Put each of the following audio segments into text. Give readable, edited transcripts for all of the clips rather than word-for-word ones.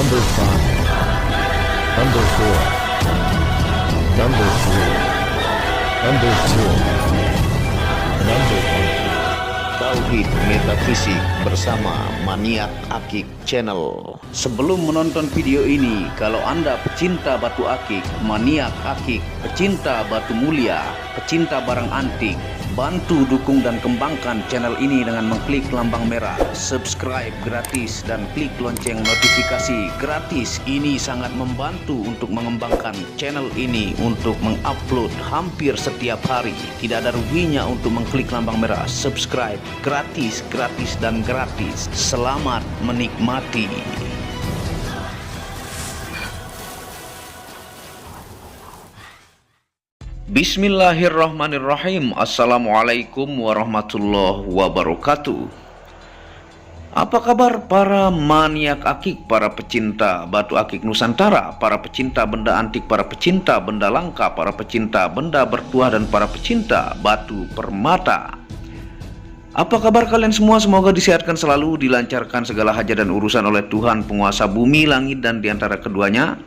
Number 5, Number 4, Number 3, Number 2, Number 1. Tauhid Metafisik bersama Maniak Akik Channel. Sebelum menonton video ini, kalau Anda pecinta batu akik, maniak akik, pecinta batu mulia, pecinta barang antik, bantu dukung dan kembangkan channel ini dengan mengklik lambang merah subscribe gratis dan klik lonceng notifikasi gratis. Ini sangat membantu untuk mengembangkan channel ini untuk mengupload hampir setiap hari. Tidak ada ruginya untuk mengklik lambang merah subscribe, gratis dan gratis. Selamat menikmati. Bismillahirrahmanirrahim. Assalamualaikum warahmatullahi wabarakatuh. Apa kabar para maniak akik, para pecinta batu akik Nusantara, para pecinta benda antik, para pecinta benda langka, para pecinta benda bertuah, dan para pecinta batu permata? Apa kabar kalian semua? Semoga disehatkan selalu, dilancarkan segala hajat dan urusan oleh Tuhan penguasa bumi, langit, dan diantara keduanya.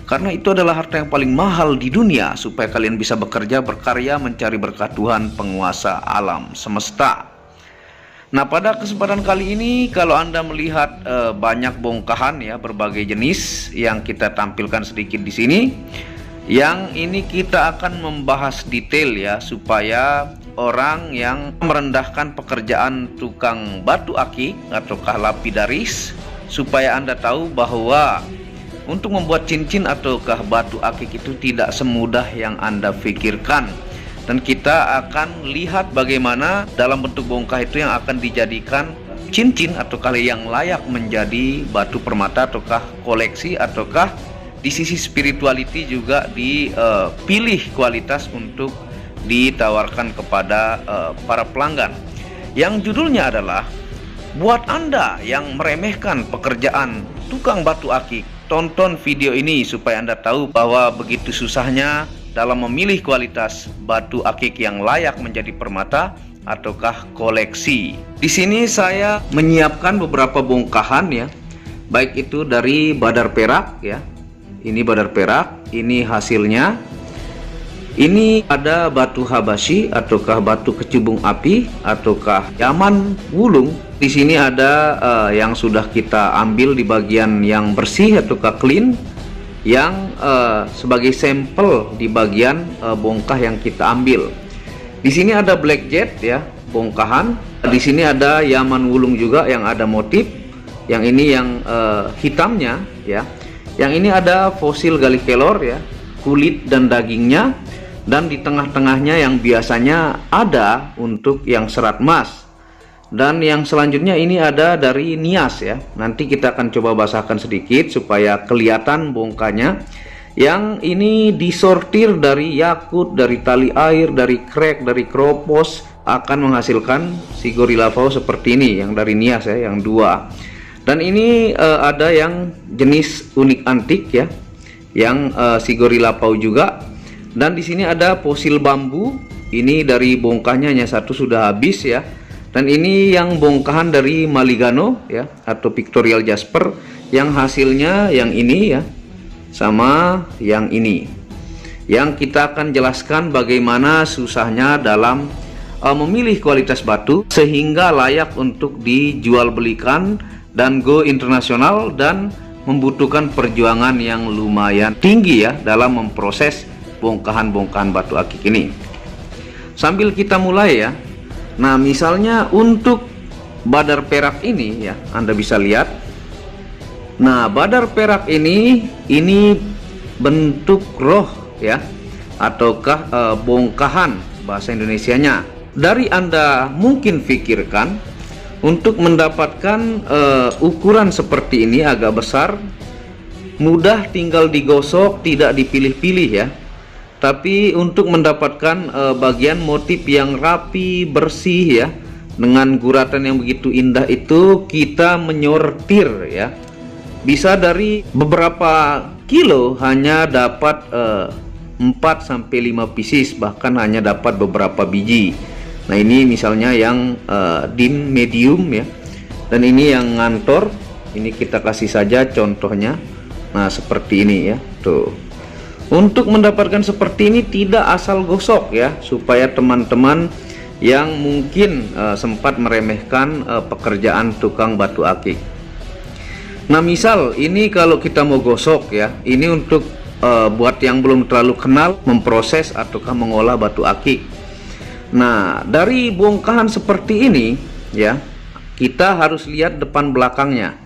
Karena itu adalah harta yang paling mahal di dunia, supaya kalian bisa bekerja, berkarya, mencari berkat Tuhan penguasa alam semesta. Nah, pada kesempatan kali ini, kalau Anda melihat banyak bongkahan ya, berbagai jenis yang kita tampilkan sedikit di sini. Yang ini kita akan membahas detail ya, supaya orang yang merendahkan pekerjaan tukang batu akik ataukah lapidaris, supaya Anda tahu bahwa untuk membuat cincin ataukah batu akik itu tidak semudah yang Anda pikirkan. Dan kita akan lihat bagaimana dalam bentuk bongkah itu yang akan dijadikan cincin ataukah yang layak menjadi batu permata ataukah koleksi, ataukah di sisi spirituality juga dipilih kualitas untuk ditawarkan kepada para pelanggan. Yang judulnya adalah, buat Anda yang meremehkan pekerjaan tukang batu akik, tonton video ini supaya Anda tahu bahwa begitu susahnya dalam memilih kualitas batu akik yang layak menjadi permata ataukah koleksi. Di sini saya menyiapkan beberapa bongkahan ya, baik itu dari badar perak ya. Ini badar perak, ini hasilnya. Ini ada batu Habashi ataukah batu kecubung api ataukah Yaman wulung. Di sini ada yang sudah kita ambil di bagian yang bersih ataukah clean, yang sebagai sampel di bagian bongkah yang kita ambil. Di sini ada black jet ya, bongkahan. Di sini ada Yaman wulung juga yang ada motif. Yang ini yang hitamnya ya. Yang ini ada fosil galikelor ya, kulit dan dagingnya. Dan di tengah-tengahnya yang biasanya ada untuk yang serat emas. Dan yang selanjutnya ini ada dari nias ya. Nanti kita akan coba basahkan sedikit supaya kelihatan bongkahnya. Yang ini disortir dari yakut, dari tali air, dari krek, dari kropos, akan menghasilkan si gorilla vow seperti ini. Yang dari nias ya, yang dua. Dan ini ada yang jenis unik antik ya, yang si gorilla vow juga. Dan di sini ada fosil bambu. Ini dari bongkahnya hanya satu sudah habis ya. Dan ini yang bongkahan dari Maligano ya, atau Pictorial Jasper, yang hasilnya yang ini ya, sama yang ini. Yang kita akan jelaskan bagaimana susahnya dalam memilih kualitas batu sehingga layak untuk dijual belikan dan go internasional, dan membutuhkan perjuangan yang lumayan tinggi ya dalam memproses bongkahan-bongkahan batu akik ini. Sambil kita mulai ya. Nah, misalnya untuk badar perak ini ya, Anda bisa lihat. Nah, badar perak ini bentuk roh ya, ataukah bongkahan bahasa Indonesianya. Dari Anda mungkin pikirkan untuk mendapatkan ukuran seperti ini agak besar, mudah tinggal digosok, tidak dipilih-pilih ya. Tapi untuk mendapatkan bagian motif yang rapi, bersih ya, dengan guratan yang begitu indah itu, kita menyortir ya. Bisa dari beberapa kilo hanya dapat 4-5 pieces, bahkan hanya dapat beberapa biji. Nah, ini misalnya yang din medium ya, dan ini yang ngantor Ini kita kasih saja contohnya. Nah, seperti ini ya. Tuh. Untuk mendapatkan seperti ini tidak asal gosok ya, supaya teman-teman yang mungkin sempat meremehkan pekerjaan tukang batu akik. Nah, misal ini kalau kita mau gosok ya, ini untuk buat yang belum terlalu kenal memproses ataukah mengolah batu akik. Nah, dari bongkahan seperti ini ya, kita harus lihat depan belakangnya.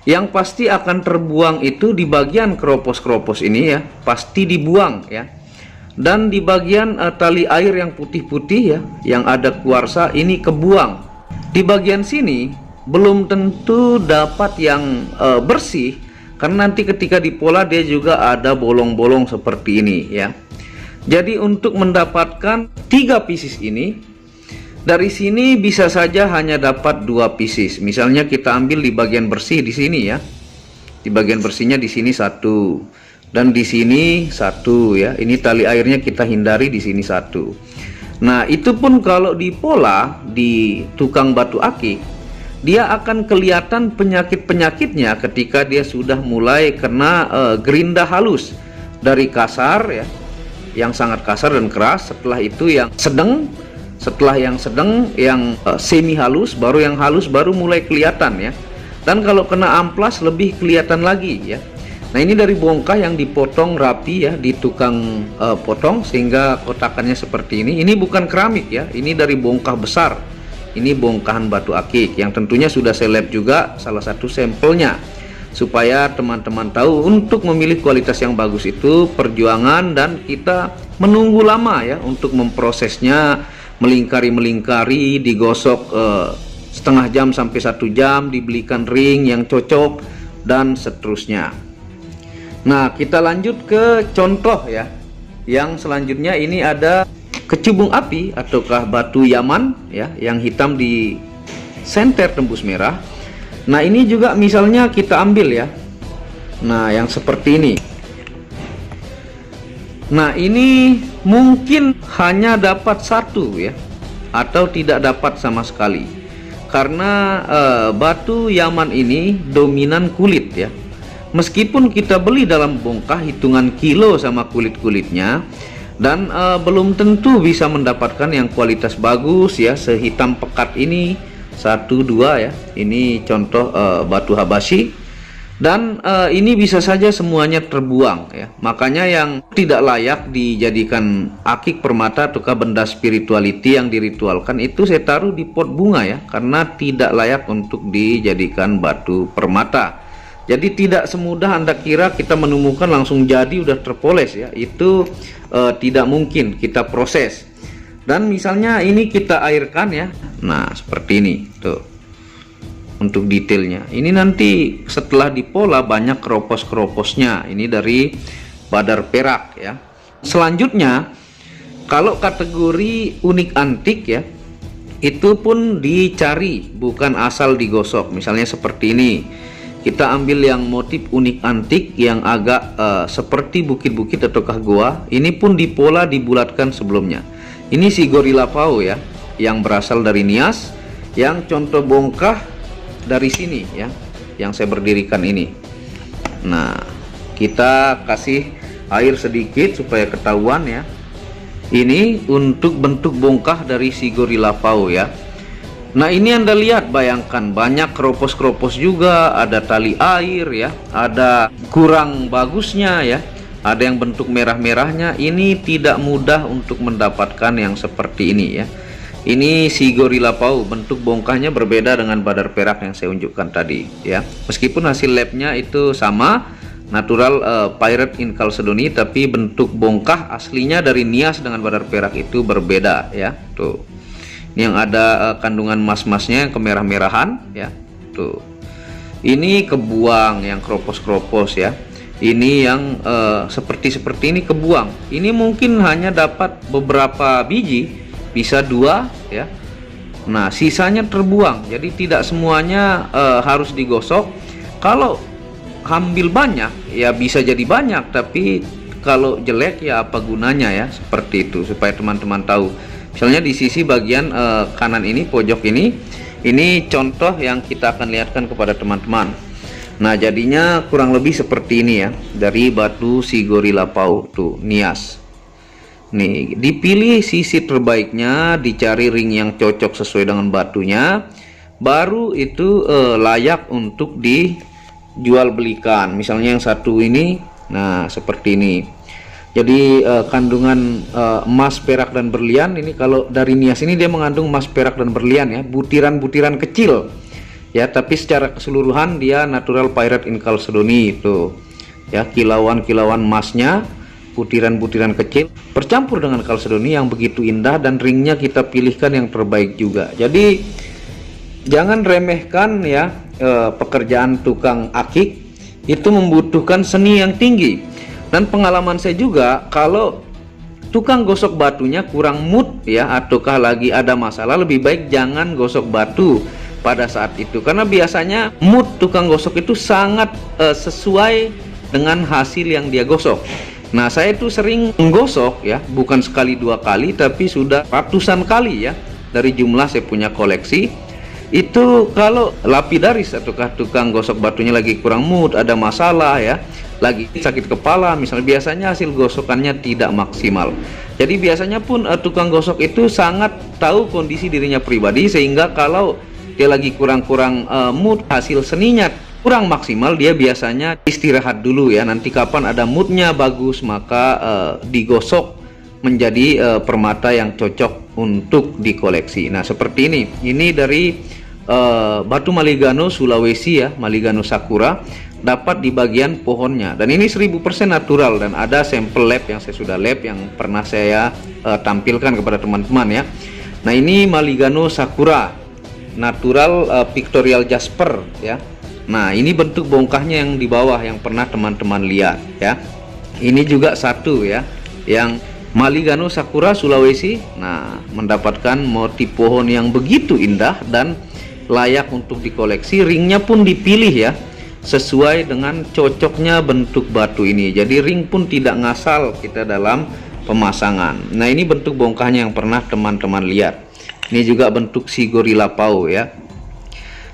Yang pasti akan terbuang itu di bagian keropos-keropos ini ya, pasti dibuang ya. Dan di bagian tali air yang putih-putih ya, yang ada kuarsa, ini kebuang. Di bagian sini belum tentu dapat yang bersih, karena nanti ketika dipola dia juga ada bolong-bolong seperti ini ya. Jadi untuk mendapatkan 3 pieces ini, dari sini bisa saja hanya dapat 2 pieces. Misalnya kita ambil di bagian bersih di sini ya. Di bagian bersihnya di sini 1 dan di sini 1 ya. Ini tali airnya kita hindari di sini 1. Nah, itu pun kalau dipola di tukang batu akik, dia akan kelihatan penyakit-penyakitnya ketika dia sudah mulai kena gerinda halus, dari kasar ya, yang sangat kasar dan keras, setelah itu yang sedang, setelah yang sedang, yang semi halus, baru yang halus baru mulai kelihatan ya. Dan kalau kena amplas lebih kelihatan lagi ya. Nah, ini dari bongkah yang dipotong rapi ya di tukang potong sehingga kotakannya seperti ini. Ini bukan keramik ya, ini dari bongkah besar. Ini bongkahan batu akik yang tentunya sudah saya lab juga salah satu sampelnya, supaya teman-teman tahu untuk memilih kualitas yang bagus itu perjuangan, dan kita menunggu lama ya untuk memprosesnya. Melingkari, digosok setengah jam sampai 1 jam, dibelikan ring yang cocok dan seterusnya. Nah, kita lanjut ke contoh ya. Yang selanjutnya ini ada kecubung api ataukah batu Yaman ya, yang hitam di senter tembus merah. Nah, ini juga misalnya kita ambil ya. Nah, yang seperti ini. Nah, ini mungkin hanya dapat 1 ya, atau tidak dapat sama sekali, karena batu Yaman ini dominan kulit ya. Meskipun kita beli dalam bongkah hitungan kilo sama kulit-kulitnya, dan belum tentu bisa mendapatkan yang kualitas bagus ya, sehitam pekat ini 1, 2 ya. Ini contoh batu Habashi. Dan ini bisa saja semuanya terbuang ya. Makanya yang tidak layak dijadikan akik permata ataukah benda spirituality yang diritualkan itu saya taruh di pot bunga ya, karena tidak layak untuk dijadikan batu permata. Jadi tidak semudah Anda kira kita menemukan langsung jadi udah terpoles ya. Itu tidak mungkin, kita proses. Dan misalnya ini kita airkan ya. Nah, seperti ini tuh. Untuk detailnya ini nanti setelah dipola banyak keropos-keroposnya, ini dari badar perak ya. Selanjutnya kalau kategori unik antik ya, itu pun dicari, bukan asal digosok. Misalnya seperti ini, kita ambil yang motif unik antik yang agak seperti bukit-bukit ataukah goa, ini pun dipola, dibulatkan sebelumnya. Ini si gorilla pau ya, yang berasal dari Nias, yang contoh bongkah dari sini ya, yang saya berdirikan ini. Nah, kita kasih air sedikit supaya ketahuan ya. Ini untuk bentuk bongkah dari si gorilla pau ya. Nah, ini Anda lihat, bayangkan banyak keropos-keropos juga, ada tali air ya, ada kurang bagusnya ya, ada yang bentuk merah-merahnya. Ini tidak mudah untuk mendapatkan yang seperti ini ya. Ini si gorilla pau, bentuk bongkahnya berbeda dengan badar perak yang saya unjukkan tadi ya. Meskipun hasil labnya itu sama, natural pirate in Chalcedony, tapi bentuk bongkah aslinya dari Nias dengan badar perak itu berbeda ya. Tuh, ini yang ada kandungan emas-emasnya yang kemerah-merahan ya. Tuh, ini kebuang yang keropos-keropos ya. Ini yang seperti ini kebuang. Ini mungkin hanya dapat beberapa biji, bisa 2 ya. Nah, sisanya terbuang. Jadi tidak semuanya harus digosok. Kalau ambil banyak ya bisa jadi banyak, tapi kalau jelek ya apa gunanya ya, seperti itu, supaya teman-teman tahu. Misalnya di sisi bagian kanan ini, pojok ini contoh yang kita akan lihatkan kepada teman-teman. Nah, jadinya kurang lebih seperti ini ya, dari batu Sigori Lapau tuh, Nias. Nih, dipilih sisi terbaiknya, dicari ring yang cocok sesuai dengan batunya, baru itu layak untuk dijual belikan. Misalnya yang satu ini, nah seperti ini. Jadi kandungan emas, perak, dan berlian ini, kalau dari Nias ini dia mengandung emas, perak, dan berlian ya, butiran-butiran kecil ya, tapi secara keseluruhan dia natural pyrite in chalcedony itu ya, kilauan-kilauan emasnya, butiran-butiran kecil bercampur dengan chalcedony yang begitu indah, dan ringnya kita pilihkan yang terbaik juga. Jadi jangan remehkan ya, pekerjaan tukang akik itu membutuhkan seni yang tinggi. Dan pengalaman saya juga, kalau tukang gosok batunya kurang mood ya, ataukah lagi ada masalah, lebih baik jangan gosok batu pada saat itu, karena biasanya mood tukang gosok itu sangat sesuai dengan hasil yang dia gosok. Nah, saya itu sering menggosok ya, bukan sekali dua kali, tapi sudah ratusan kali ya, dari jumlah saya punya koleksi. Itu kalau lapidaris ataukah tukang gosok batunya lagi kurang mood, ada masalah ya, lagi sakit kepala misalnya, biasanya hasil gosokannya tidak maksimal. Jadi biasanya pun tukang gosok itu sangat tahu kondisi dirinya pribadi, sehingga kalau dia lagi kurang mood, hasil seninya kurang maksimal, dia biasanya istirahat dulu ya, nanti kapan ada moodnya bagus, maka digosok menjadi permata yang cocok untuk dikoleksi. Nah, seperti ini dari batu Maligano Sulawesi ya, Maligano Sakura, dapat di bagian pohonnya, dan ini 1000% natural, dan ada sampel lab yang saya sudah lab, yang pernah saya tampilkan kepada teman-teman ya. Nah, ini Maligano Sakura natural pictorial jasper ya. Nah, ini bentuk bongkahnya yang di bawah yang pernah teman-teman lihat ya. Ini juga satu ya, yang Maligano Sakura Sulawesi. Nah, mendapatkan motif pohon yang begitu indah dan layak untuk dikoleksi. Ringnya pun dipilih ya, sesuai dengan cocoknya bentuk batu ini. Jadi ring pun tidak ngasal kita dalam pemasangan. Nah, ini bentuk bongkahnya yang pernah teman-teman lihat. Ini juga bentuk Sigori Lapau ya.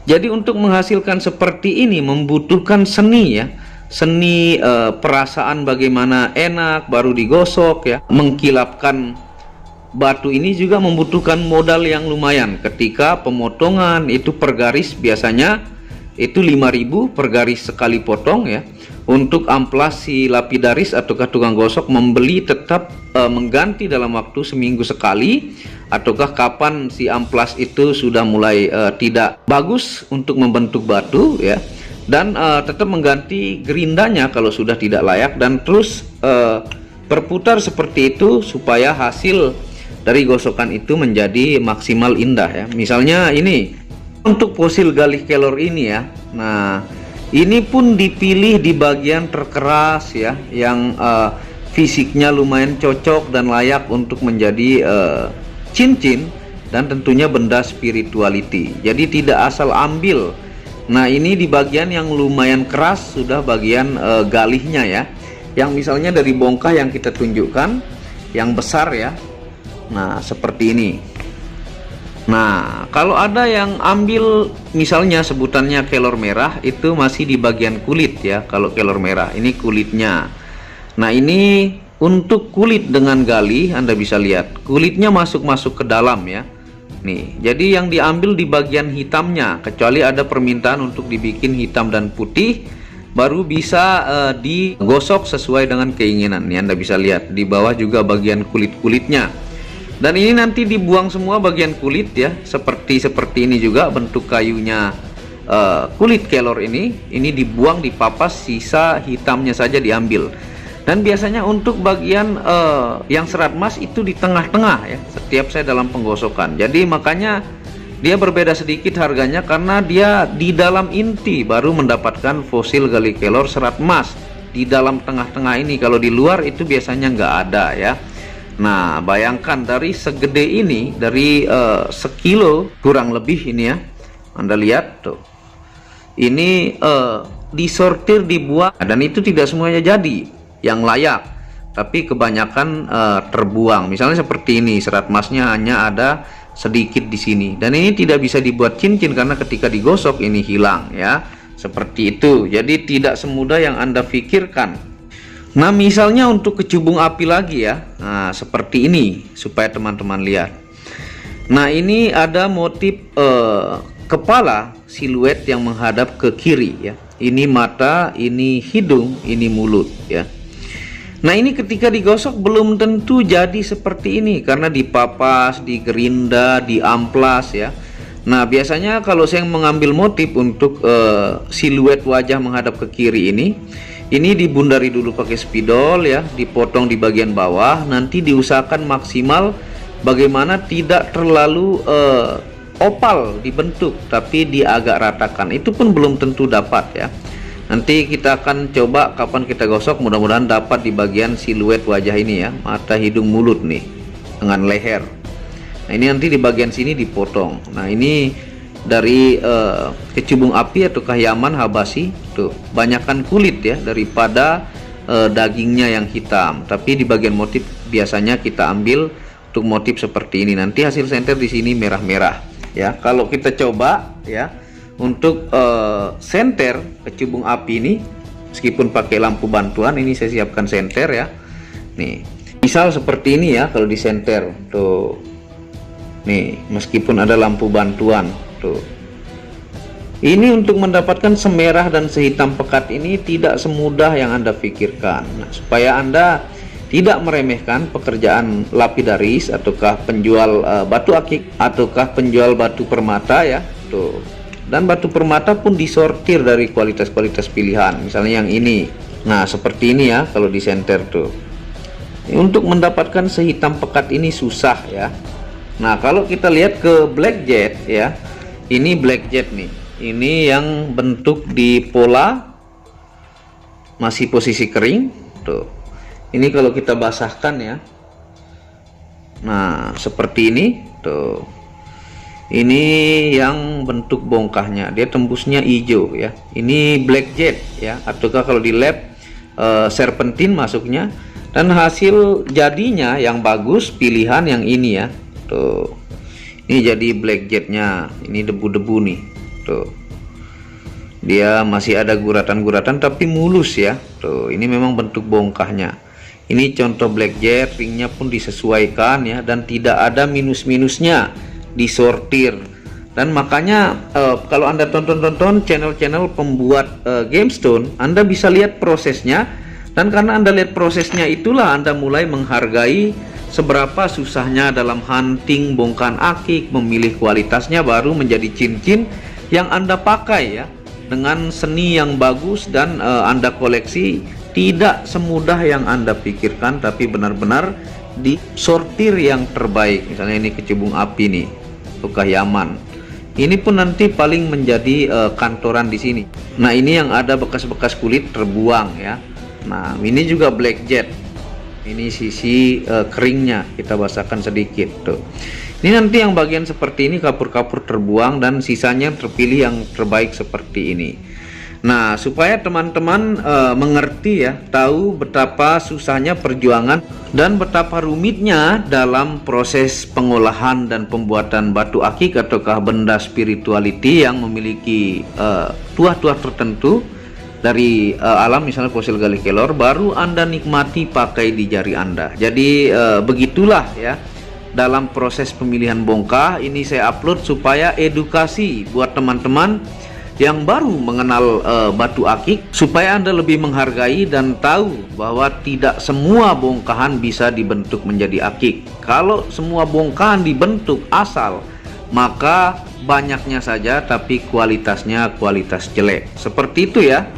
Jadi untuk menghasilkan seperti ini membutuhkan seni ya, seni perasaan bagaimana enak baru digosok ya. Mengkilapkan batu ini juga membutuhkan modal yang lumayan. Ketika pemotongan itu per garis biasanya itu 5.000 per garis sekali potong ya. Untuk amplas si lapidaris ataukah tukang gosok membeli tetap mengganti dalam waktu seminggu sekali, ataukah kapan si amplas itu sudah mulai tidak bagus untuk membentuk batu ya, dan tetap mengganti gerindanya kalau sudah tidak layak, dan terus berputar seperti itu supaya hasil dari gosokan itu menjadi maksimal indah ya. Misalnya ini untuk fosil galih kelor ini ya. Nah, ini pun dipilih di bagian terkeras ya, yang fisiknya lumayan cocok dan layak untuk menjadi cincin, dan tentunya benda spirituality. Jadi tidak asal ambil. Nah, ini di bagian yang lumayan keras, sudah bagian galihnya ya, yang misalnya dari bongkah yang kita tunjukkan yang besar ya. Nah, seperti ini. Nah, kalau ada yang ambil misalnya sebutannya kelor merah, itu masih di bagian kulit ya. Kalau kelor merah ini kulitnya. Nah, ini untuk kulit dengan galih, Anda bisa lihat kulitnya masuk ke dalam ya. Nih, jadi yang diambil di bagian hitamnya, kecuali ada permintaan untuk dibikin hitam dan putih, baru bisa digosok sesuai dengan keinginan. Nih, Anda bisa lihat di bawah juga bagian kulit-kulitnya. Dan ini nanti dibuang semua bagian kulit ya, seperti ini juga bentuk kayunya. Kulit kelor ini dibuang, dipapas, sisa hitamnya saja diambil. Dan biasanya untuk bagian yang serat emas itu di tengah-tengah ya, setiap saya dalam penggosokan. Jadi makanya dia berbeda sedikit harganya, karena dia di dalam inti baru mendapatkan fosil galih kelor serat emas di dalam tengah-tengah ini. Kalau di luar itu biasanya nggak ada ya. Nah, bayangkan dari segede ini, dari sekilo kurang lebih ini ya, Anda lihat tuh, ini disortir, dibuang, dan itu tidak semuanya jadi yang layak, tapi kebanyakan terbuang. Misalnya seperti ini, serat emasnya hanya ada sedikit di sini, dan ini tidak bisa dibuat cincin karena ketika digosok ini hilang ya, seperti itu. Jadi tidak semudah yang Anda pikirkan. Nah, misalnya untuk kecubung api lagi ya, nah seperti ini supaya teman-teman lihat. Nah, ini ada motif kepala siluet yang menghadap ke kiri ya. Ini mata, ini hidung, ini mulut ya. Nah, ini ketika digosok belum tentu jadi seperti ini karena dipapas, digerinda, diamplas ya. Nah, biasanya kalau saya mengambil motif untuk siluet wajah menghadap ke kiri ini dibundari dulu pakai spidol ya, dipotong di bagian bawah, nanti diusahakan maksimal bagaimana tidak terlalu opal dibentuk, tapi dia agak ratakan. Itu pun belum tentu dapat ya. Nanti kita akan coba kapan kita gosok, mudah-mudahan dapat di bagian siluet wajah ini ya, mata, hidung, mulut nih dengan leher. Nah, ini nanti di bagian sini dipotong. Nah, ini dari kecubung api atau kahyaman habasi tuh, banyakkan kulit ya daripada dagingnya yang hitam. Tapi di bagian motif biasanya kita ambil untuk motif seperti ini. Nanti hasil senter di sini merah-merah ya. Kalau kita coba ya untuk senter kecubung api ini, meskipun pakai lampu bantuan, ini saya siapkan senter ya. Nih, misal seperti ini ya kalau di senter tuh. Nih, meskipun ada lampu bantuan tuh. Ini untuk mendapatkan semerah dan sehitam pekat ini tidak semudah yang Anda pikirkan. Nah, supaya Anda tidak meremehkan pekerjaan lapidaris ataukah penjual batu akik ataukah penjual batu permata ya tuh. Dan batu permata pun disortir dari kualitas-kualitas pilihan. Misalnya yang ini. Nah, seperti ini ya kalau di senter tuh. Untuk mendapatkan sehitam pekat ini susah ya. Nah, kalau kita lihat ke black jet ya, ini black jet nih. Ini yang bentuk di pola masih posisi kering tuh. Ini kalau kita basahkan ya. Nah, seperti ini tuh. Ini yang bentuk bongkahnya, dia tembusnya hijau ya. Ini black jet ya, ataukah kalau di lab serpentin masuknya. Dan hasil jadinya yang bagus pilihan yang ini ya. Tuh, ini jadi black jetnya, ini debu-debu nih, tuh, dia masih ada guratan-guratan tapi mulus ya, tuh, ini memang bentuk bongkahnya. Ini contoh black jet, ringnya pun disesuaikan ya, dan tidak ada minus-minusnya, disortir. Dan makanya kalau Anda tonton channel-channel pembuat gemstone, Anda bisa lihat prosesnya, dan karena Anda lihat prosesnya itulah Anda mulai menghargai seberapa susahnya dalam hunting bongkahan akik, memilih kualitasnya, baru menjadi cincin yang Anda pakai ya, dengan seni yang bagus dan Anda koleksi. Tidak semudah yang Anda pikirkan, tapi benar-benar disortir yang terbaik. Misalnya ini kecubung api nih, kahyaman. Ini pun nanti paling menjadi kantoran di sini. Nah, ini yang ada bekas-bekas kulit terbuang ya. Nah, ini juga black jet. Ini sisi keringnya kita basahkan sedikit tuh. Ini nanti yang bagian seperti ini kapur-kapur terbuang dan sisanya terpilih yang terbaik seperti ini. Nah, supaya teman-teman mengerti ya, tahu betapa susahnya perjuangan dan betapa rumitnya dalam proses pengolahan dan pembuatan batu akik ataukah benda spirituality yang memiliki tuah-tuah tertentu dari alam, misalnya fosil gali kelor, baru Anda nikmati pakai di jari Anda. Jadi begitulah ya dalam proses pemilihan bongkah. Ini saya upload supaya edukasi buat teman-teman yang baru mengenal batu akik, supaya Anda lebih menghargai dan tahu bahwa tidak semua bongkahan bisa dibentuk menjadi akik. Kalau semua bongkahan dibentuk asal, maka banyaknya saja tapi kualitasnya kualitas jelek. Seperti itu ya.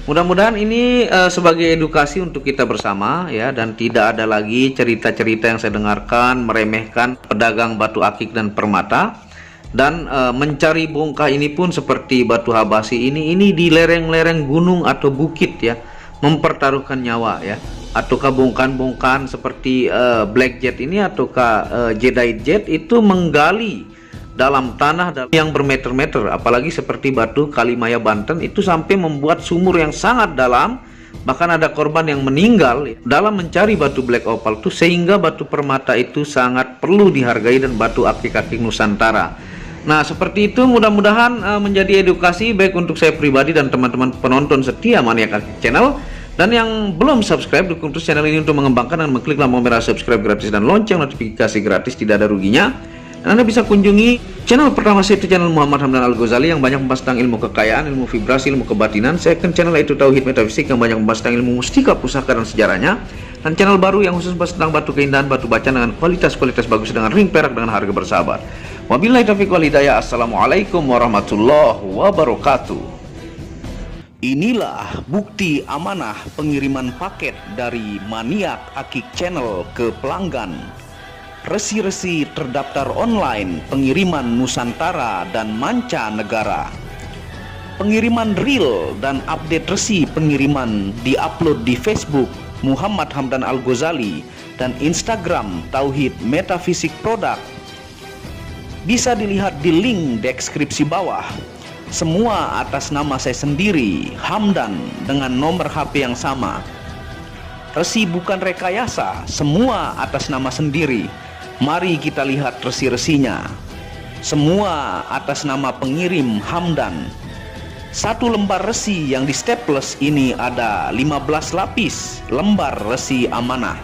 Mudah-mudahan ini sebagai edukasi untuk kita bersama ya, dan tidak ada lagi cerita-cerita yang saya dengarkan meremehkan pedagang batu akik dan permata. Dan mencari bongkah ini pun seperti batu habasi ini di lereng-lereng gunung atau bukit ya, mempertaruhkan nyawa ya. Ataukah bongkahan-bongkahan seperti black jet ini ataukah jadeite jet itu menggali dalam tanah yang bermeter-meter, apalagi seperti batu Kalimaya Banten itu sampai membuat sumur yang sangat dalam. Bahkan ada korban yang meninggal dalam mencari batu black opal itu, sehingga batu permata itu sangat perlu dihargai dan batu akik-akik Nusantara. Nah, seperti itu mudah-mudahan menjadi edukasi baik untuk saya pribadi dan teman-teman penonton setia Maniak Akik Channel. Dan yang belum subscribe, dukung terus channel ini untuk mengembangkan dan mengklik lampu merah subscribe gratis dan lonceng notifikasi gratis, tidak ada ruginya. Dan Anda bisa kunjungi channel pertama saya, itu channel Muhammad Hamdan Al-Ghazali yang banyak membahas tentang ilmu kekayaan, ilmu vibrasi, ilmu kebatinan. Second channel yaitu Tauhid Metafisik yang banyak membahas tentang ilmu mustika, pusaka, dan sejarahnya. Dan channel baru yang khusus membahas tentang batu keindahan, batu bacaan dengan kualitas-kualitas bagus dengan ring perak dengan harga bersahabat. Wabillahi taufiq wal hidayah. Assalamualaikum warahmatullahi wabarakatuh. Inilah bukti amanah pengiriman paket dari Maniak Akik Channel ke pelanggan. Resi-resi terdaftar online pengiriman Nusantara dan mancanegara. Pengiriman real dan update resi pengiriman diupload di Facebook Muhammad Hamdan Al-Ghazali dan Instagram Tauhid Metafisik Produk. Bisa dilihat di link deskripsi bawah. Semua atas nama saya sendiri, Hamdan, dengan nomor HP yang sama. Resi bukan rekayasa, semua atas nama sendiri. Mari kita lihat resi-resinya. Semua atas nama pengirim Hamdan. Satu lembar resi yang di staples ini ada 15 lapis lembar resi amanah.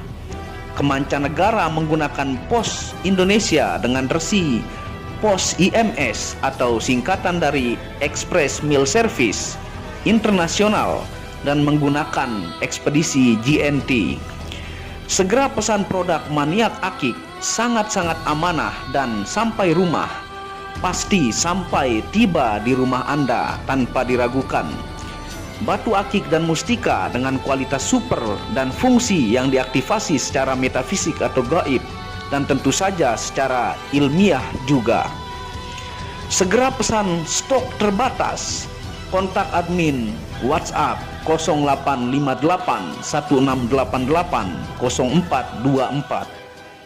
Kemancanegara menggunakan pos Indonesia dengan resi pos IMS atau singkatan dari Express Mail Service Internasional dan menggunakan ekspedisi GNT. Segera pesan produk Maniak Akik, sangat-sangat amanah dan sampai rumah. Pasti sampai tiba di rumah Anda tanpa diragukan. Batu akik dan mustika dengan kualitas super dan fungsi yang diaktifasi secara metafisik atau gaib, dan tentu saja secara ilmiah juga. Segera pesan, stok terbatas. Kontak admin WhatsApp 0858 1688 0424.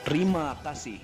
Terima kasih.